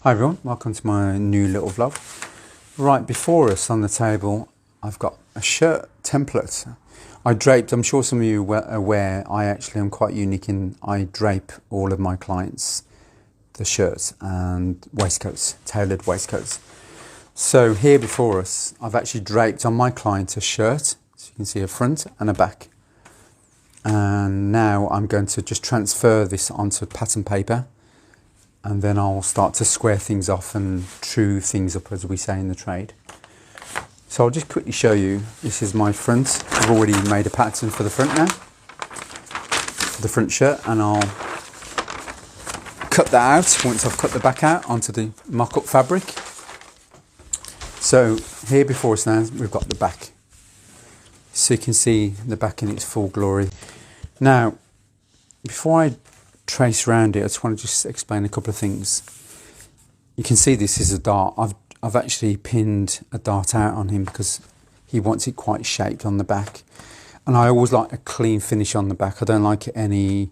Hi everyone, welcome to my new little vlog. Right before us on the table, I've got a shirt template. I draped, I'm sure some of you are aware, I actually am quite unique in I drape all of my clients, the shirts and waistcoats, tailored waistcoats. So here before us, I've actually draped on my client a shirt, so you can see a front and a back. And now I'm going to just transfer this onto pattern paper. And then I'll start to square things off and true things up, as we say in the trade. So I'll just quickly show you, this is my front. I've already made a pattern for the front now, for the front shirt, and I'll cut that out once I've cut the back out onto the mock-up fabric. So here before us now, we've got the back. So you can see the back in its full glory. Now, before I trace around it, I just want to just explain a couple of things. You can see this is a dart. I've actually pinned a dart out on him because he wants it quite shaped on the back, and I always like a clean finish on the back. I don't like any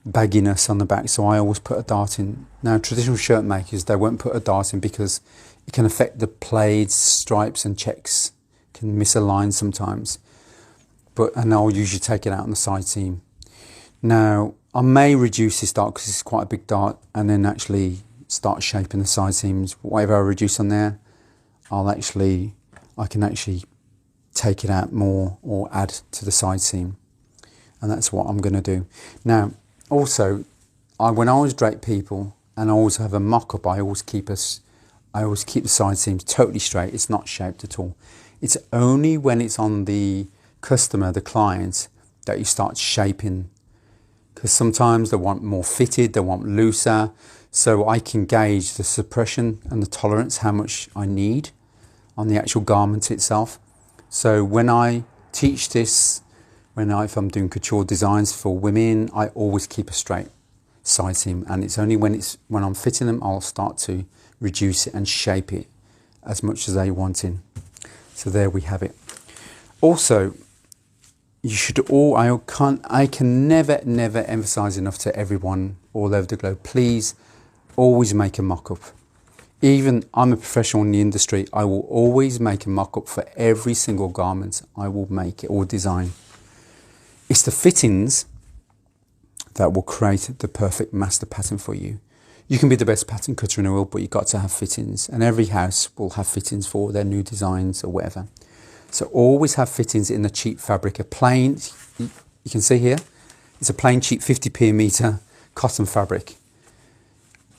bagginess on the back, so I always put a dart in. Now traditional shirt makers, they won't put a dart in because it can affect the plaids, stripes and checks, can misalign sometimes, and I'll usually take it out on the side seam. Now I may reduce this dart because it's quite a big dart, and then actually start shaping the side seams. Whatever I reduce on there, I can actually take it out more or add to the side seam, and that's what I'm going to do. Now, also, when I always drape people and I always have a mock-up, I always keep the side seams totally straight. It's not shaped at all. It's only when it's on the customer, the client, that you start shaping. Because sometimes they want more fitted, they want looser, so I can gauge the suppression and the tolerance, how much I need on the actual garment itself. So when I teach this, if I'm doing couture designs for women, I always keep a straight side seam, and it's only when I'm fitting them, I'll start to reduce it and shape it as much as they want in. So there we have it. Also, you should I can never emphasize enough to everyone all over the globe, please always make a mock-up. Even I'm a professional in the industry, I will always make a mock-up for every single garment I will make or design. It's the fittings that will create the perfect master pattern for you. You can be the best pattern cutter in the world, but you've got to have fittings, and every house will have fittings for their new designs or whatever. So always have fittings in the cheap fabric, a plain, you can see here, it's a plain cheap 50p a metre cotton fabric.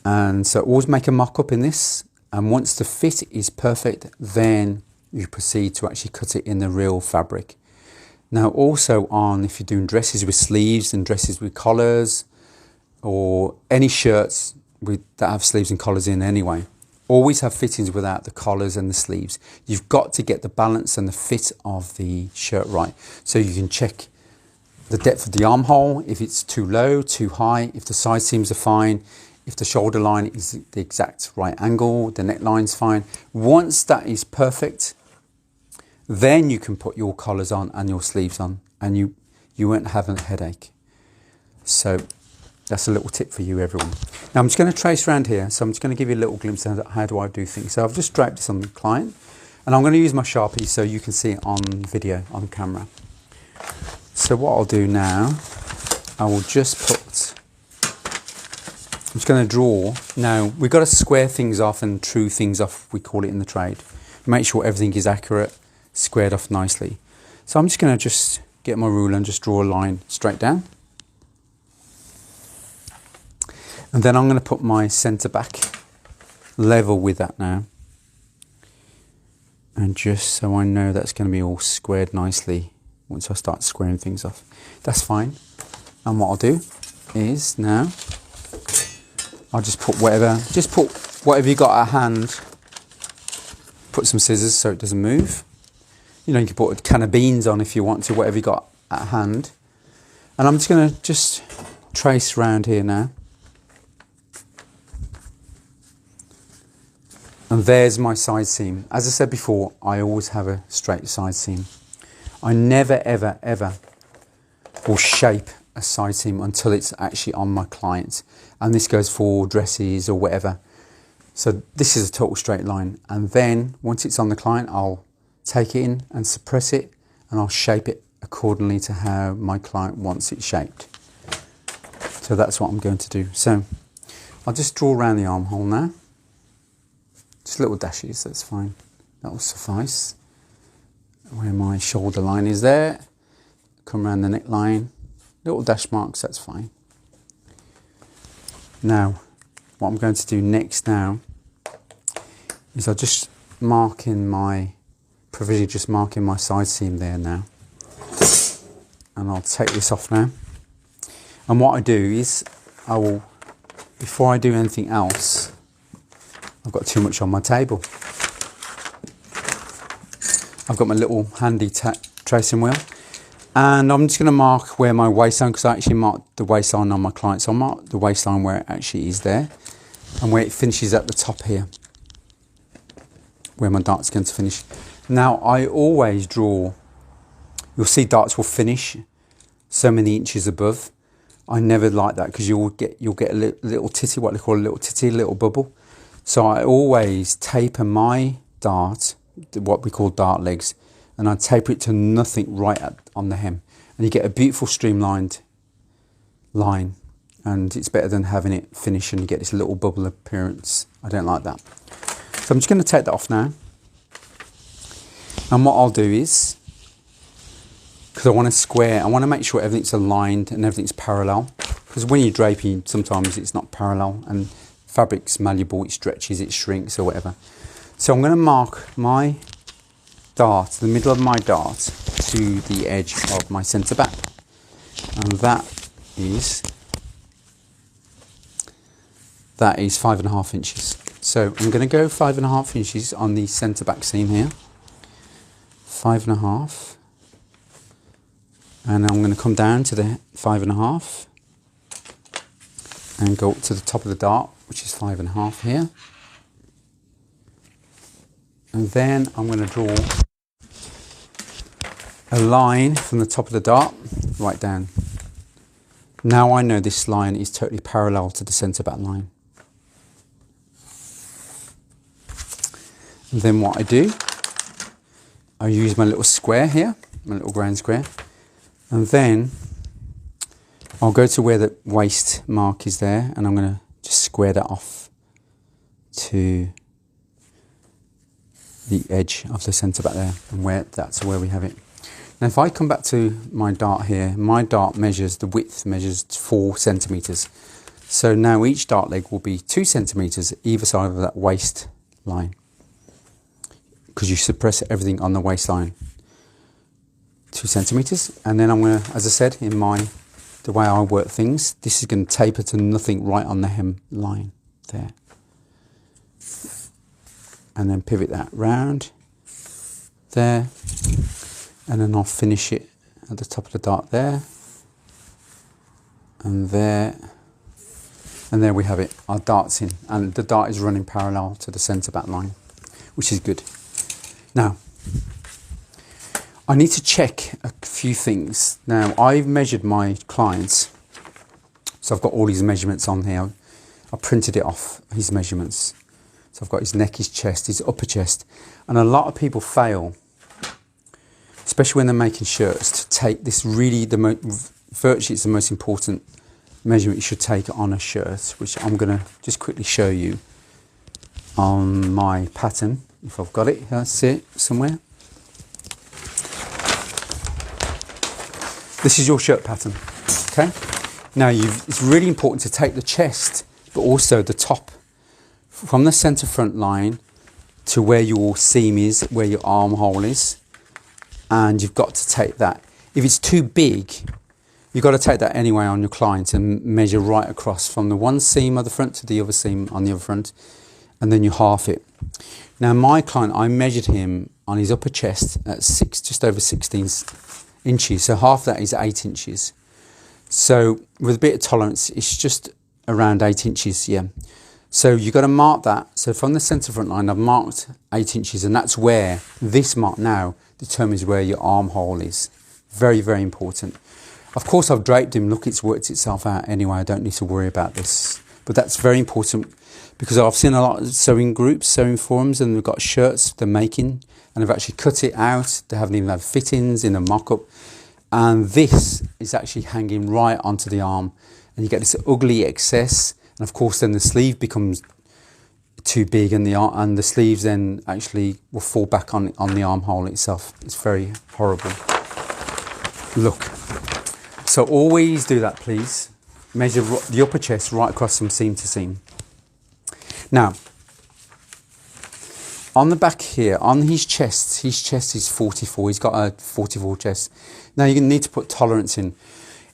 And so always make a mock-up in this, and once the fit is perfect, then you proceed to actually cut it in the real fabric. Now also if you're doing dresses with sleeves and dresses with collars, or any shirts that have sleeves and collars in anyway, always have fittings without the collars and the sleeves. You've got to get the balance and the fit of the shirt right. So you can check the depth of the armhole, if it's too low, too high, if the side seams are fine, if the shoulder line is the exact right angle, the neckline's fine. Once that is perfect, then you can put your collars on and your sleeves on, and you won't have a headache. So that's a little tip for you, everyone. Now I'm just going to trace around here, so I'm just going to give you a little glimpse of how do I do things. So I've just draped this on the client, and I'm going to use my Sharpie so you can see it on video, on camera. So what I'll do now, I will just I'm just going to draw. Now we've got to square things off and true things off, we call it in the trade. Make sure everything is accurate, squared off nicely. So I'm just going to get my ruler and just draw a line straight down. And then I'm going to put my centre back level with that now. And just so I know that's going to be all squared nicely once I start squaring things off. That's fine. And what I'll do is now, I'll just put whatever you got at hand. Put some scissors so it doesn't move. You know, you can put a can of beans on if you want to, whatever you got at hand. And I'm just going to trace around here now. And there's my side seam. As I said before, I always have a straight side seam. I never, ever will shape a side seam until it's actually on my client. And this goes for dresses or whatever. So this is a total straight line, and then once it's on the client, I'll take it in and suppress it, and I'll shape it accordingly to how my client wants it shaped. So that's what I'm going to do. So I'll just draw around the armhole now. Just little dashes, that's fine. That will suffice. Where my shoulder line is there, come around the neckline, little dash marks, that's fine. Now, what I'm going to do next now is I'll just mark in my, provisionally just mark in my side seam there now. And I'll take this off now. And what I do is, I will, before I do anything else, I've got too much on my table. I've got my little handy tracing wheel, and I'm just going to mark where my waistline, because I actually marked the waistline on my client, so I'll mark the waistline where it actually is there, and where it finishes at the top here, where my dart's going to finish. Now I always draw, you'll see darts will finish so many inches above. I never like that, because you'll get a little titty, what they call a little titty, a little bubble. So I always taper my dart, what we call dart legs, and I taper it to nothing right on the hem, and you get a beautiful streamlined line, and it's better than having it finish and you get this little bubble appearance. I don't like that. So I'm just going to take that off now, and what I'll do is, because I want to square, I want to make sure everything's aligned and everything's parallel, because when you're draping sometimes it's not parallel, and fabric's malleable, it stretches, it shrinks or whatever. So I'm going to mark my dart, the middle of my dart, to the edge of my centre back, and that is 5.5 inches. So I'm going to go 5.5 inches on the centre back seam here, 5.5, and I'm going to come down to the 5.5 and go up to the top of the dart, which is 5.5 here. And then I'm going to draw a line from the top of the dart right down. Now I know this line is totally parallel to the centre back line. And then what I do, I use my little square here, my little ground square, and then I'll go to where the waist mark is there, and I'm going to just square that off to the edge of the centre back there, and that's where we have it. Now if I come back to my dart here, my dart measures, the width measures 4 centimetres. So now each dart leg will be 2 centimetres either side of that waist line, because you suppress everything on the waistline. 2 centimetres, and then I'm going to, as I said, the way I work things, this is going to taper to nothing right on the hem line there. And then pivot that round there, and then I'll finish it at the top of the dart there, and there we have it. Our dart's in, and the dart is running parallel to the centre back line, which is good. Now, I need to check a few things. Now, I've measured my clients, so I've got all his measurements on here. I printed it off, his measurements. So I've got his neck, his chest, his upper chest. And a lot of people fail, especially when they're making shirts, to take this really, virtually it's the most important measurement you should take on a shirt, which I'm going to just quickly show you on my pattern, if I've got it. Let's see it somewhere. This is your shirt pattern, okay? Now it's really important to take the chest, but also the top, from the centre front line to where your seam is, where your armhole is, and you've got to take that. If it's too big, you've got to take that anyway on your client and measure right across from the one seam of the front to the other seam on the other front, and then you half it. Now my client, I measured him on his upper chest at just over 16 inches, so half that is 8 inches. So with a bit of tolerance, it's just around 8 inches, yeah. So you've got to mark that. So from the centre front line, I've marked 8 inches, and that's where this mark now determines where your armhole is. Very, very important. Of course, I've draped him. Look, it's worked itself out anyway. I don't need to worry about this. But that's very important, because I've seen a lot of sewing groups, sewing forums, and they've got shirts they're making and they've actually cut it out. They haven't even had fittings in a mock-up, and this is actually hanging right onto the arm, and you get this ugly excess, and of course then the sleeve becomes too big, and the sleeves then actually will fall back on the armhole itself. It's very horrible. Look, so always do that, please. Measure the upper chest right across from seam to seam. Now, on the back here, on his chest is 44. He's got a 44 chest. Now you're going to need to put tolerance in.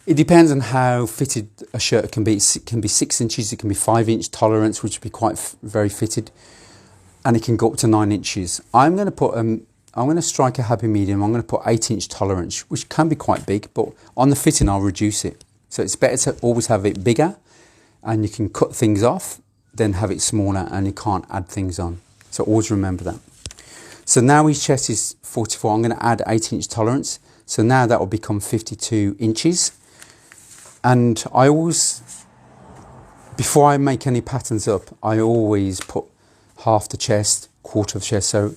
It depends on how fitted a shirt can be. It can be 6 inches, it can be 5-inch tolerance, which would be quite very fitted, and it can go up to 9 inches. I'm going to put I'm going to strike a happy medium. I'm going to put 8-inch tolerance, which can be quite big, but on the fitting I'll reduce it. So it's better to always have it bigger, and you can cut things off, then have it smaller, and you can't add things on. So always remember that. So now his chest is 44. I'm going to add 8-inch tolerance. So now that will become 52 inches. And I always, before I make any patterns up, I always put half the chest, quarter of the chest. So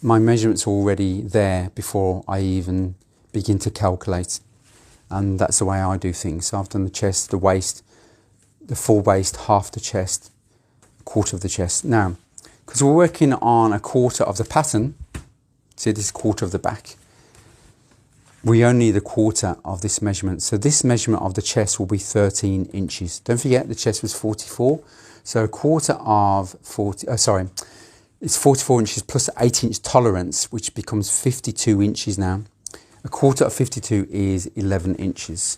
my measurements are already there before I even begin to calculate. And that's the way I do things. So I've done the chest, the waist, the full waist, half the chest, quarter of the chest. Now, because we're working on a quarter of the pattern, see this is quarter of the back, we only need a quarter of this measurement. So this measurement of the chest will be 13 inches. Don't forget the chest was 44. So a quarter of 40, it's 44 inches plus 8-inch tolerance, which becomes 52 inches now. A quarter of 52 is 11 inches.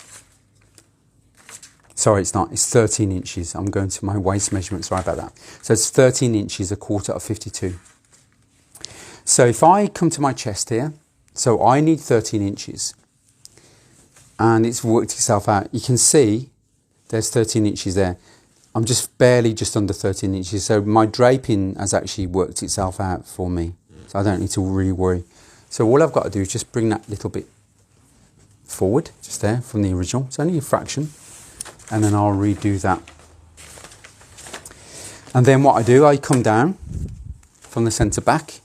Sorry, it's not, it's 13 inches. I'm going to my waist measurement, sorry about that. So it's 13 inches, a quarter of 52. So if I come to my chest here, so I need 13 inches, and it's worked itself out. You can see there's 13 inches there. I'm just barely just under 13 inches. So my draping has actually worked itself out for me. So I don't need to really worry. So all I've got to do is just bring that little bit forward, just there from the original. It's only a fraction. And then I'll redo that. And then what I do, I come down from the centre back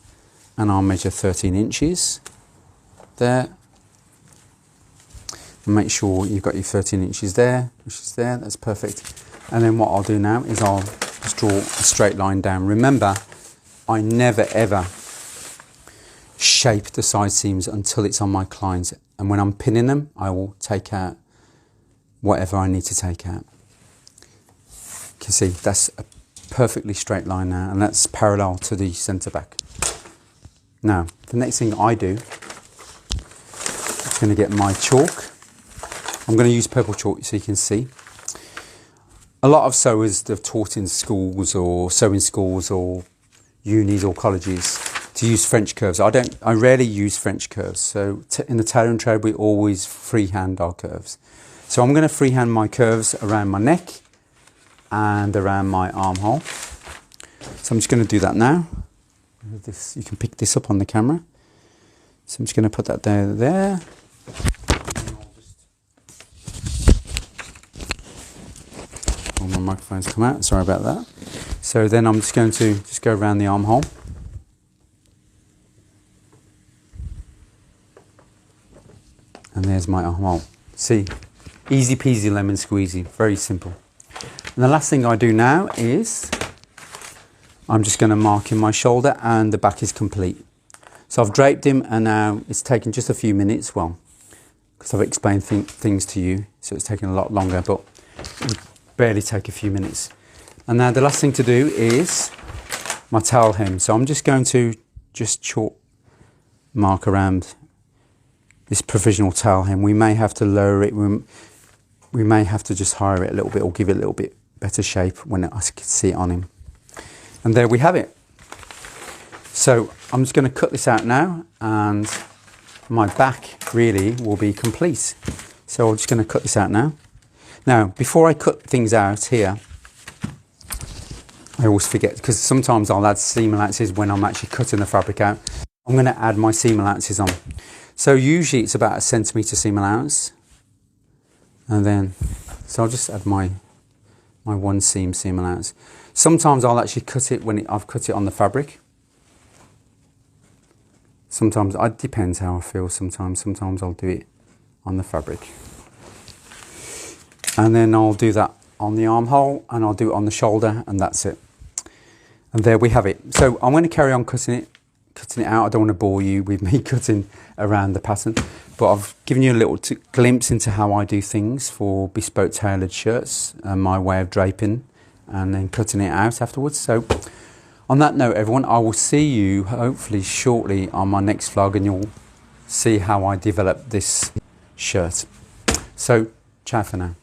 and I'll measure 13 inches there. And make sure you've got your 13 inches there, which is there, that's perfect. And then what I'll do now is I'll just draw a straight line down. Remember, I never ever shape the side seams until it's on my clients. And when I'm pinning them, I will take out whatever I need to take out. You can see that's a perfectly straight line now, and that's parallel to the centre back. Now, the next thing I do is going to get my chalk. I'm going to use purple chalk so you can see. A lot of sewers have taught in schools or sewing schools or unis or colleges to use French curves. I rarely use French curves. So in the tailoring trade, we always freehand our curves. So I'm going to freehand my curves around my neck and around my armhole. So I'm just going to do that now. This, you can pick this up on the camera. So I'm just going to put that there. All my microphones come out, sorry about that. So then I'm just going to go around the armhole. And there's my armhole. See? Easy peasy lemon squeezy, very simple. And the last thing I do now is I'm just going to mark in my shoulder, and the back is complete. So I've draped him, and now it's taken just a few minutes, well, because I've explained things to you, so it's taken a lot longer, but it would barely take a few minutes. And now the last thing to do is my towel hem. So I'm just going to just chalk mark around this provisional towel hem. We may have to lower it. We may have to just higher it a little bit or give it a little bit better shape when I can see it on him. And there we have it. So I'm just going to cut this out now, and my back really will be complete. So I'm just going to cut this out now. Now, before I cut things out here, I always forget, because sometimes I'll add seam allowances when I'm actually cutting the fabric out. I'm going to add my seam allowances on. So usually it's about 1 centimetre seam allowance. And then, so I'll just add my 1 seam allowance. Sometimes I'll actually cut it when I've cut it on the fabric. Sometimes it depends how I feel. Sometimes I'll do it on the fabric, and then I'll do that on the armhole, and I'll do it on the shoulder, and that's it. And there we have it. So I'm going to carry on cutting it out. I don't want to bore you with me cutting around the pattern, but I've given you a little glimpse into how I do things for bespoke tailored shirts and my way of draping and then cutting it out afterwards. So on that note, everyone, I will see you hopefully shortly on my next vlog, and you'll see how I develop this shirt. So ciao for now.